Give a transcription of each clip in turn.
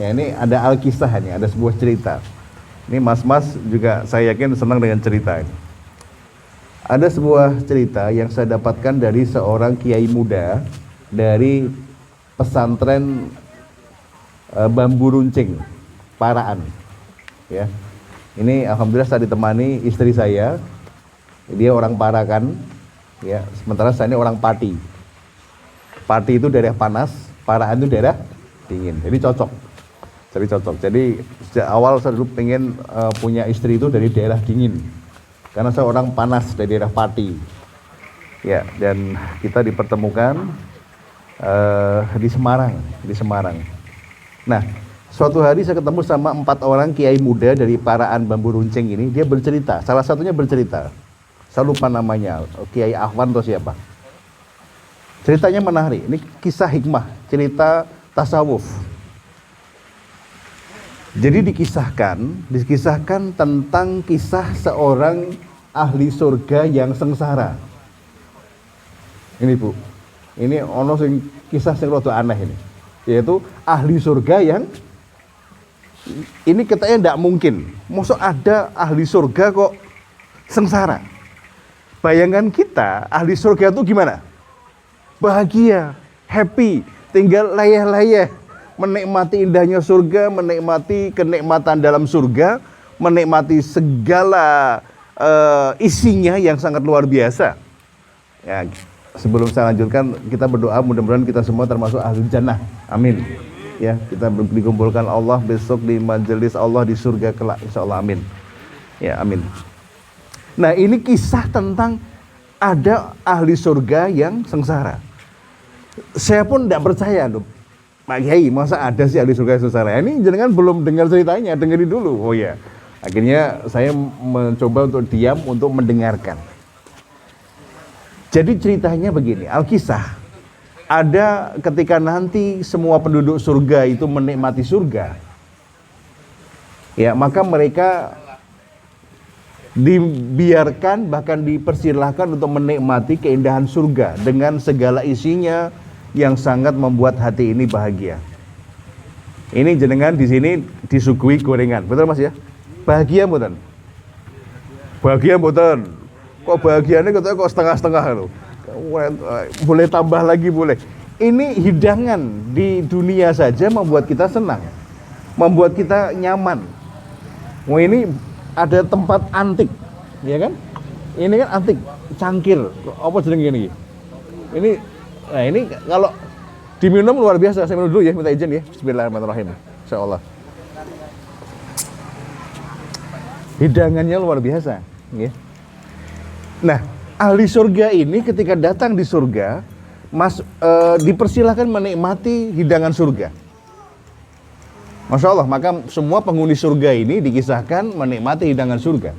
Ya, ini ada alkisah nih, ada sebuah cerita. Ini mas-mas juga saya yakin senang dengan cerita ini. Ada sebuah cerita yang saya dapatkan dari seorang kiai muda dari pesantren Bambu Runcing, Paraan. Ya, ini alhamdulillah saya ditemani istri saya. Dia orang Parakan, ya. Sementara saya ini orang Pati. Pati itu daerah panas, Paraan itu daerah dingin. Jadi cocok. Jadi sejak awal saya dulu pengen punya istri itu dari daerah dingin. Karena saya orang panas dari daerah Pati. Ya, dan kita dipertemukan di Semarang. Nah, suatu hari saya ketemu sama 4 orang kiai muda dari Paraan Bambu Runcing ini. Dia bercerita, salah satunya bercerita. Saya lupa namanya, Kiai Ahwan atau siapa. Ceritanya menarik. Ini kisah hikmah, cerita tasawuf. Jadi dikisahkan tentang kisah seorang ahli surga yang sengsara. Ini Bu, ini ono sing kisah sing rada aneh ini. Yaitu ahli surga yang ini katanya tidak mungkin. Masa ada ahli surga kok sengsara? Bayangan kita ahli surga itu gimana? Bahagia, happy, tinggal layah-layah, menikmati indahnya surga, menikmati kenikmatan dalam surga, menikmati segala isinya yang sangat luar biasa. Ya, sebelum saya lanjutkan, kita berdoa mudah-mudahan kita semua termasuk ahli jannah. Amin. Ya, kita dikumpulkan Allah besok di majelis Allah di surga kelak, insyaallah. Amin. Ya, amin. Nah, ini kisah tentang ada ahli surga yang sengsara. Saya pun tidak percaya loh, Pak Kiai, masa ada sih ahli surga yang sengsara? Ini jenengan belum dengar ceritanya, dengerin dulu. Oh ya, akhirnya saya mencoba untuk diam untuk mendengarkan. Jadi ceritanya begini, Alkisah. Ada ketika nanti semua penduduk surga itu menikmati surga, ya maka mereka dibiarkan bahkan dipersilahkan untuk menikmati keindahan surga dengan segala isinya yang sangat membuat hati ini bahagia. Ini jenengan di sini disuguhi gorengan, betul Mas ya? Bahagia mboten? Bahagia mboten? Kok bahagianya katanya kok setengah-setengah loh. Boleh tambah lagi boleh. Ini hidangan di dunia saja membuat kita senang, membuat kita nyaman. Wah, ini ada tempat antik, ya kan? Ini kan antik, cangkir. Apa jenenge ini? Nah ini kalau diminum luar biasa. Saya minum dulu ya, minta izin ya. Bismillahirrahmanirrahim. Insyaallah. Hidangannya luar biasa, ya. Nah, ahli surga ini ketika datang di surga, dipersilahkan menikmati hidangan surga. Masya Allah, maka semua penghuni surga ini dikisahkan menikmati hidangan surga.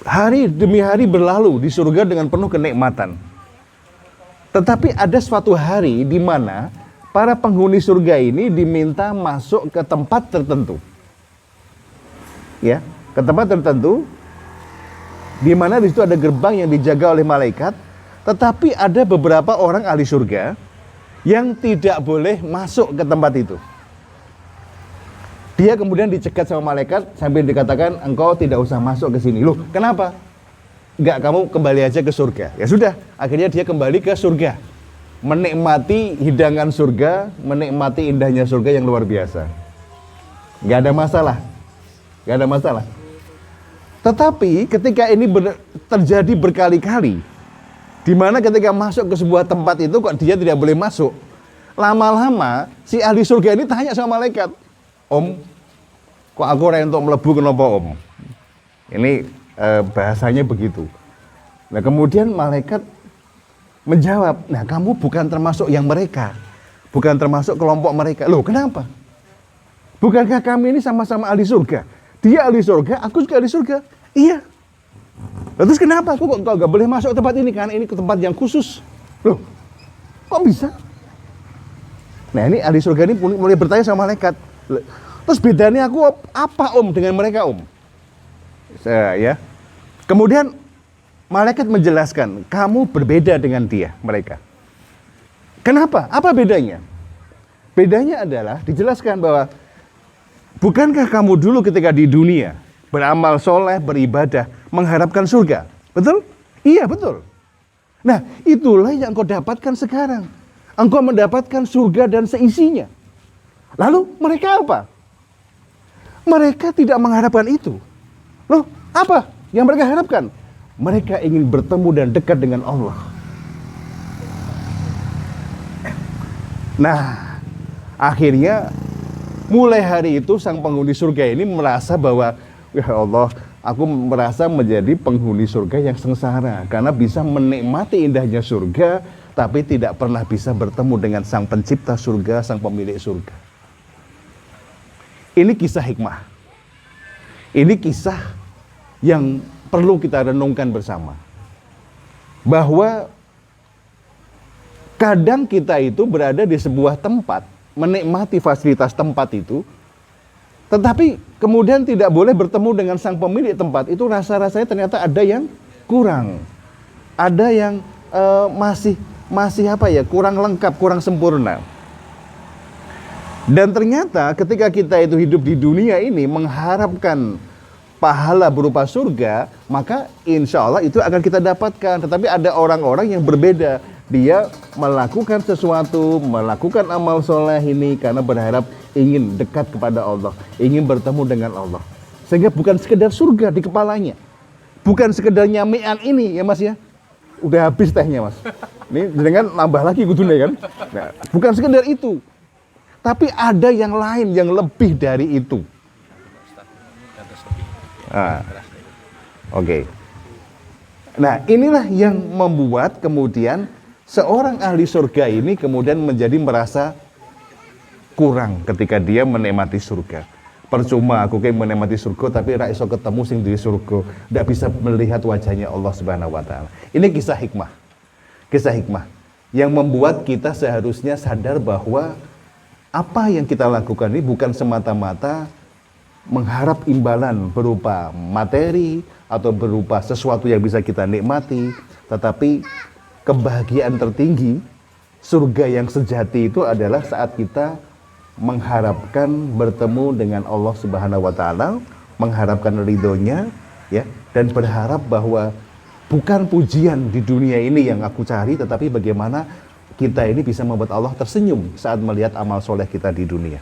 Hari demi hari berlalu di surga dengan penuh kenikmatan. Tetapi ada suatu hari di mana para penghuni surga ini diminta masuk ke tempat tertentu. Ya, ke tempat tertentu di mana di situ ada gerbang yang dijaga oleh malaikat, tetapi ada beberapa orang ahli surga yang tidak boleh masuk ke tempat itu. Dia kemudian dicegat sama malaikat sambil dikatakan engkau tidak usah masuk ke sini. Loh, kenapa? Enggak, kamu kembali aja ke surga. Ya sudah, akhirnya dia kembali ke surga, menikmati hidangan surga, menikmati indahnya surga yang luar biasa. Enggak ada masalah. Tetapi ketika ini terjadi berkali-kali, di mana ketika masuk ke sebuah tempat itu kok dia tidak boleh masuk. Lama-lama si ahli surga ini tanya sama malaikat, Om, kok aku ora entuk mlebu kenapa Om? Ini bahasanya begitu. Nah kemudian malaikat menjawab, nah kamu bukan termasuk yang mereka, bukan termasuk kelompok mereka. Loh kenapa? Bukankah kami ini sama-sama ahli surga? Dia ahli surga, aku juga ahli surga. Iya. Terus kenapa aku kok gak boleh masuk ke tempat ini? Karena ini ke tempat yang khusus. Loh, kok bisa? Nah ini ahli surga ini mulai bertanya sama malaikat. Terus bedanya aku apa Om dengan mereka Om? Ya. Kemudian malaikat menjelaskan, kamu berbeda dengan dia, mereka. Kenapa? Apa bedanya? Bedanya adalah dijelaskan bahwa bukankah kamu dulu ketika di dunia beramal soleh, beribadah, mengharapkan surga? Betul? Iya, betul. Nah, itulah yang engkau dapatkan sekarang. Engkau mendapatkan surga dan seisinya. Lalu mereka apa? Mereka tidak mengharapkan itu. Loh, apa yang mereka harapkan? Mereka ingin bertemu dan dekat dengan Allah. Nah, akhirnya mulai hari itu sang penghuni surga ini merasa bahwa, ya Allah, aku merasa menjadi penghuni surga yang sengsara karena bisa menikmati indahnya surga, tapi tidak pernah bisa bertemu dengan sang pencipta surga, sang pemilik surga. Ini kisah hikmah. Ini kisah yang perlu kita renungkan bersama. Bahwa kadang kita itu berada di sebuah tempat, menikmati fasilitas tempat itu, tetapi kemudian tidak boleh bertemu dengan sang pemilik tempat itu, rasa-rasanya ternyata ada yang kurang. Ada yang masih apa ya, kurang lengkap, kurang sempurna. Dan ternyata ketika kita itu hidup di dunia ini mengharapkan pahala berupa surga, maka insya Allah itu akan kita dapatkan. Tetapi ada orang-orang yang berbeda. Dia melakukan sesuatu, melakukan amal soleh ini karena berharap ingin dekat kepada Allah, ingin bertemu dengan Allah. Sehingga bukan sekedar surga di kepalanya, bukan sekedar nyamian ini ya mas ya, udah habis tehnya mas. Ini dengan nambah lagi kudune kan. Nah, bukan sekedar itu, tapi ada yang lain yang lebih dari itu. Oke. Nah, inilah yang membuat kemudian seorang ahli surga ini kemudian menjadi merasa kurang ketika dia menikmati surga. Percuma aku kayak menikmati surga tapi ra iso ketemu sing di surga, ndak bisa melihat wajahnya Allah Subhanahu wa taala. Ini kisah hikmah. Kisah hikmah yang membuat kita seharusnya sadar bahwa apa yang kita lakukan ini bukan semata-mata mengharap imbalan berupa materi atau berupa sesuatu yang bisa kita nikmati, tetapi kebahagiaan tertinggi, surga yang sejati itu adalah saat kita mengharapkan bertemu dengan Allah Subhanahu wa taala, mengharapkan ridhonya ya, dan berharap bahwa bukan pujian di dunia ini yang aku cari, tetapi bagaimana kita ini bisa membuat Allah tersenyum saat melihat amal soleh kita di dunia.